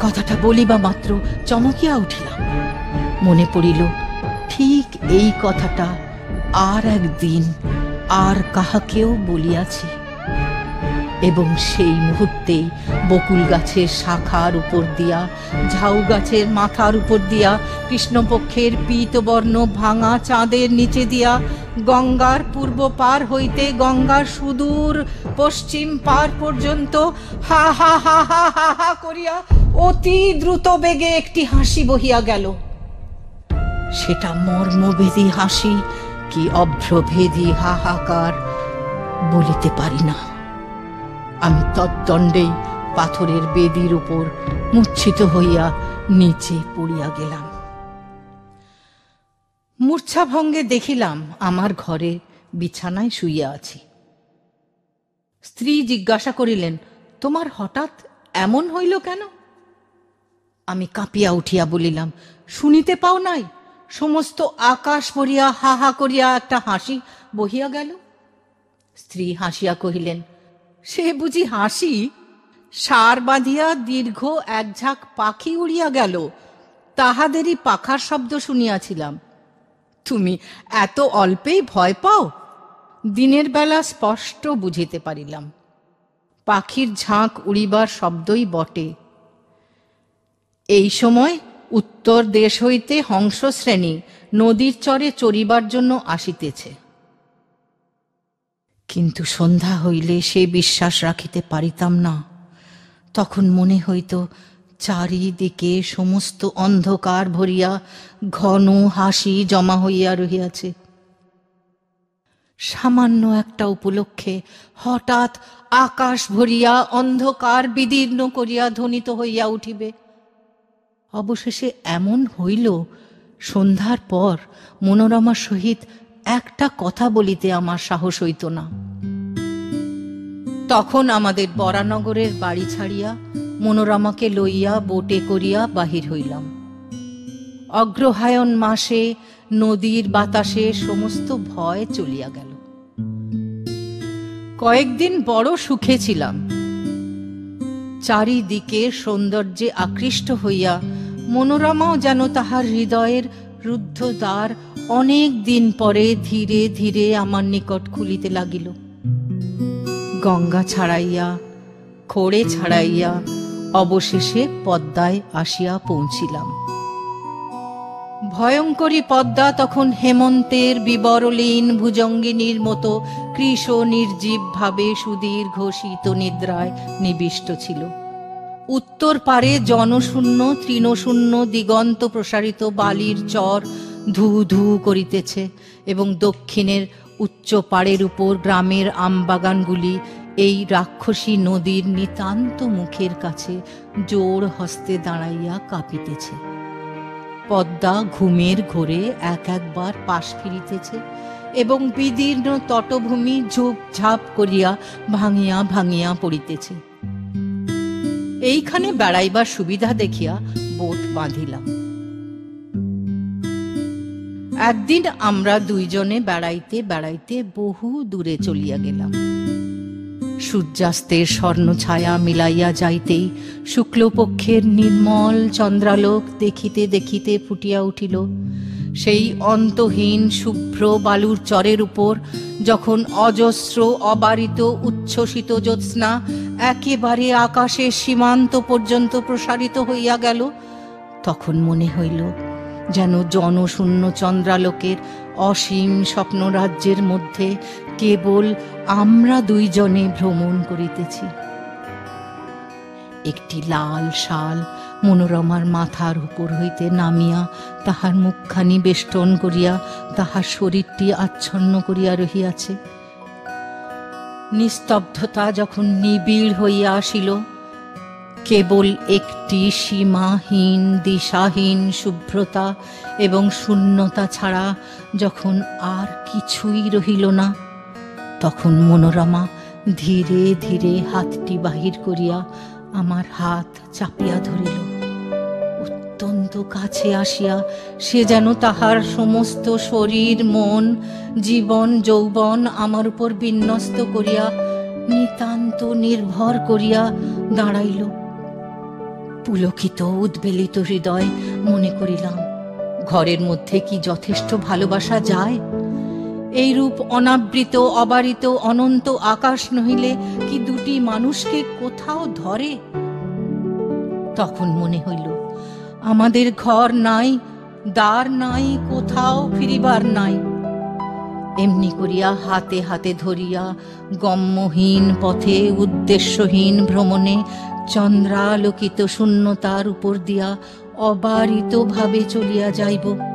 কথাটা বলিবা মাত্র চমকিয়া উঠিলাম। মনে পড়িল ঠিক এই কথাটা আর একদিন আর কাহাকেও বলিয়াছি, এবং সেই মুহূর্তেই বকুল গাছের শাখার উপর দিয়া, ঝাউ গাছের মাথার উপর দিয়া, কৃষ্ণপক্ষের পীতবর্ণ ভাঙা চাঁদের নিচে দিয়া, গঙ্গার পূর্ব পার হইতে গঙ্গার সুদূর পশ্চিম পার পর্যন্ত হা হা হা হা হা হা করিয়া অতি দ্রুত বেগে একটি হাসি বহিয়া গেল। সেটা মর্মভেদী হাসি কি অভ্রভেদী হাহাকার বলিতে পারি না। আমি তদ্দণ্ডেই পাথরের বেদির উপর মূর্ছিত হইয়া নিচে পড়িয়া গেলাম। মূর্ছাভঙ্গে দেখিলাম আমার ঘরে বিছানায় শুইয়া আছি। স্ত্রী জিজ্ঞাসা করিলেন, তোমার হঠাৎ এমন হইল কেন? আমি কাঁপিয়া উঠিয়া বলিলাম, শুনিতে পাও নাই? সমস্ত আকাশ ভরিয়া হা হা করিয়া একটা হাসি বহিয়া গেল। স্ত্রী হাসিয়া কহিলেন, সে বুঝি হাসি? সার বাঁধিয়া দীর্ঘ এক ঝাঁক পাখি উড়িয়া গেল, তাহাদেরই পাখার শব্দ শুনিয়াছিলাম। তুমি এত অল্পেই ভয় পাও? দিনের বেলা স্পষ্ট বুঝিতে পারিলাম, পাখির ঝাঁক উড়িবার শব্দই বটে। এই সময় উত্তর দেশ হইতে হংস শ্রেণী নদীর চরে চরিবার জন্য আসিতেছে। কিন্তু সন্ধ্যা হইলে সে বিশ্বাস রাখিতে পারিতাম না। তখন মনে হইত চারিদিকে সমস্ত অন্ধকার ভরিয়া ঘন হাসি জমা হইয়া রহিয়াছে। সামান্য একটা উপলক্ষে হঠাৎ আকাশ ভরিয়া অন্ধকার বিদীর্ণ করিয়া ধ্বনিত হইয়া উঠিবে। অবশেষে এমন হইল, সন্ধ্যার পর মনোরমার সহিত একটা কথা বলিতে আমার সাহস হইত না। তখন আমাদের বরানগরের বাড়ি ছাড়িয়া মনোরমাকে লইয়া বোটে করিয়া বাহির হইলাম। অগ্রহায়ণ মাসে নদীর বাতাসে সমস্ত ভয় চলিয়া গেল। কয়েকদিন বড় সুখে ছিলাম। চারিদিকে সৌন্দর্যে আকৃষ্ট হইয়া মনোরমাও যেন তাহার হৃদয়ের রুদ্ধ দ্বার অনেক দিন পরে ধীরে ধীরে আমার নিকট খুলিতে লাগিল। গঙ্গা ছাড়াইয়া, খোড়ে ছাড়াইয়া অবশেষে পদ্মায় আসিয়া পৌঁছিলাম। ভয়ঙ্করী পদ্মা তখন হেমন্তের বিবরলীন ভুজঙ্গিনীর মতো কৃশ নির্জীব ভাবে সুদীর্ঘ শীত নিদ্রায় নিবিষ্ট ছিল। উত্তর পারে জনশূন্য তৃণশূন্য দিগন্ত প্রসারিত বালির চর ধু ধু করিতেছে, এবং দক্ষিণের উচ্চ পাড়ের উপর গ্রামের আমবাগানগুলি এই রাক্ষসী নদীর নিতান্ত মুখের কাছে জোড় হস্তে দাঁড়াইয়া কাঁপিতেছে। পদ্মা ঘুমের ঘোরে এক একবার পাশ ফিরিতেছে, এবং বিদীর্ণ তটভূমি ঝোপ ঝাপ করিয়া ভাঙিয়া ভাঙিয়া পড়িতেছে। এইখানে বেড়াইবার সুবিধা দেখিয়া বোট বাঁধিলাম। একদিন আমরা দুইজনে বেড়াইতে বেড়াইতে বহু দূরে চলিয়া গেলাম। সূর্যাস্তের স্বর্ণ ছায়া মিলাইয়া যাইতেই শুক্লপক্ষের নির্মল চন্দ্রালোক দেখিতে দেখিতে ফুটিয়া উঠিল। সেই অন্তহীন শুভ্র বালুর চরের উপর যখন অজস্র অবারিত উচ্ছ্বসিত জ্যোৎস্না একেবারে আকাশের সীমান্ত পর্যন্ত প্রসারিত হইয়া গেল, তখন মনে হইল যেন জনশূন্য চন্দ্রালোকের অসীম স্বপ্নরাজ্যের মধ্যে কেবল আমরা দুইজনে ভ্রমণ করিতেছি। একটি লাল শাল মনোরমার মাথার উপর হইতে নামিয়া তাহার মুখখানি বেষ্টন করিয়া তাহার শরীরটি আচ্ছন্ন করিয়া রহিয়াছে। নিস্তব্ধতা যখন নিবিড় হইয়া আসিল, কেবল একটি সীমাহীন দিশাহীন শুভ্রতা এবং শূন্যতা ছাড়া যখন আর কিছুই রহিল না, তখন মনোরমা ধীরে ধীরে হাতটি বাহির করিয়া আমার হাত চাপিয়া ধরিল। অত্যন্ত কাছে আসিয়া সে যেন তাহার সমস্ত শরীর মন জীবন যৌবন আমার উপর বিন্যস্ত করিয়া নিতান্ত নির্ভর করিয়া দাঁড়াইল। পুলকিত উদ্বেলিত হৃদয় মনে করিলাম, ঘরের মধ্যে কি যথেষ্ট ভালোবাসা যায়? এইরূপ অনাবৃত অবারিত অনন্ত আকাশ নহিলে কি দুটি মানুষকে কোথাও ধরে? তখন মনে হইল, আমাদের ঘর নাই, দ্বার নাই, কোথাও ফিরিবার নাই। এমনি করিয়া হাতে হাতে ধরিয়া গম্যহীন পথে উদ্দেশ্যহীন ভ্রমণে চন্দ্রালোকিত শূন্যতার উপর দিয়া অবারিত ভাবে চলিয়া যাইব।